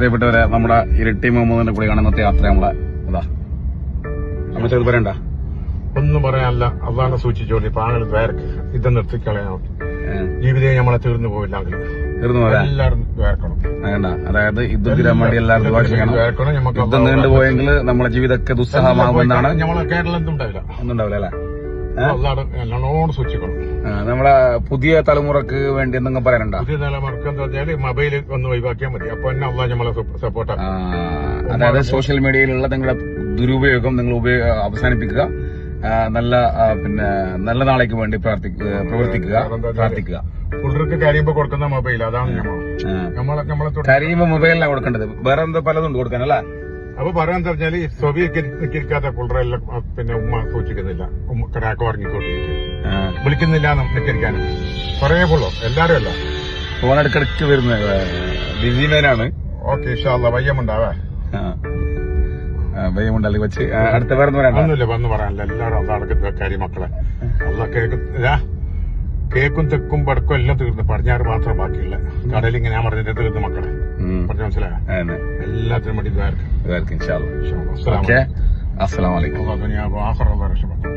പ്രിയപ്പെട്ടവരെ, നമ്മുടെ ഇരട്ടി മുഹമ്മദിന്റെ കൂടി കാണുന്നത്തെ യാത്ര നമ്മളെ ഇതാ നമ്മൾ ചെറുത് പറയണ്ട ഒന്നും പറയാനല്ല. അതാണ് സൂക്ഷിച്ചോളി. പാങ്ങൾ വേർക്ക് ഇത് നിർത്തിക്കളയണം. ജീവിതം നമ്മളെ തീർന്നു പോയില്ലെങ്കിൽ തീർന്നു പോരാ എല്ലാവരും വേർക്കണം. വേണ്ട. അതായത് യുദ്ധം തീരാൻ വേണ്ടി എല്ലാവരും ദുആ ചെയ്യണം. യുദ്ധം നീണ്ടുപോയെങ്കിൽ നമ്മളെ ജീവിതമൊക്കെ ദുസ്സഹമാകുമെന്നാണ്. നമ്മളെ കേരളത്തിൽ ഉണ്ടാവില്ല, ഒന്നുണ്ടാവില്ല അല്ലെ? നല്ലോണം സൂക്ഷിക്കണം. നമ്മളെ പുതിയ തലമുറക്ക് വേണ്ടി എന്തെങ്കിലും പറയാനുണ്ടോ? പുതിയ തലമുറക്ക് എന്താ വെച്ചാല് മൊബൈൽ ഒന്ന് ഒഴിവാക്കിയാൽ മതി. അപ്പൊ തന്നെ അള്ളാഹ് നമ്മളെ സപ്പോർട്ടാണ്. അതായത് സോഷ്യൽ മീഡിയയിലുള്ള നിങ്ങളുടെ ദുരുപയോഗം നിങ്ങൾ അവസാനിപ്പിക്കുക. നല്ല നാളേക്ക് വേണ്ടി പ്രവർത്തിക്കുക, പ്രാർത്ഥിക്കുക. പിള്ളേർക്ക് കരിയുമ്പോ കൊടുക്കുന്ന മൊബൈൽ അതാണ് നമ്മളെ കരിയുമ്പോ മൊബൈലിനാണ് കൊടുക്കേണ്ടത്. വേറെ എന്തോ പലതും കൊടുക്കാനല്ലേ? അപ്പൊ പറയാൻ പറഞ്ഞാല് സ്വീകരിക്കാത്ത പിള്ളേരെല്ലാം പിന്നെ ഉമ്മ സൂക്ഷിക്കുന്നില്ല. കിടാക്ക ഉറങ്ങിക്കൊണ്ടിരിക്കും, വിളിക്കുന്നില്ല നിൽക്കരിക്കാൻ. കുറേ പുള്ളോ എല്ലാരും അല്ല ഫോൺ ഇടക്കിടക്ക് വരുന്ന ബിസിമേനാണ്. ഓക്കെ ഇൻഷാല്ലാ വയ്യമുണ്ടാവേ വയ്യമുണ്ടല്ലേ വെച്ച് അടുത്ത വേറെ ഒന്നുമില്ല. വന്ന് പറയാനില്ല. എല്ലാവരും അള്ളാഹ് കാര്യം മക്കളെ അള്ളാഹ് കേക്കും തെക്കും വടക്കും എല്ലാം തീർന്നു. പടിഞ്ഞാറ് മാത്രം ബാക്കിയില്ല. കടലിങ്ങനെ ഞാൻ പറഞ്ഞിട്ട് തീർന്നു മക്കളെ. പറഞ്ഞ മനസ്സിലായോ? എല്ലാത്തിനും വേണ്ടി അസ്സലാമു അലൈക്കും. രക്ഷപ്പെട്ടു.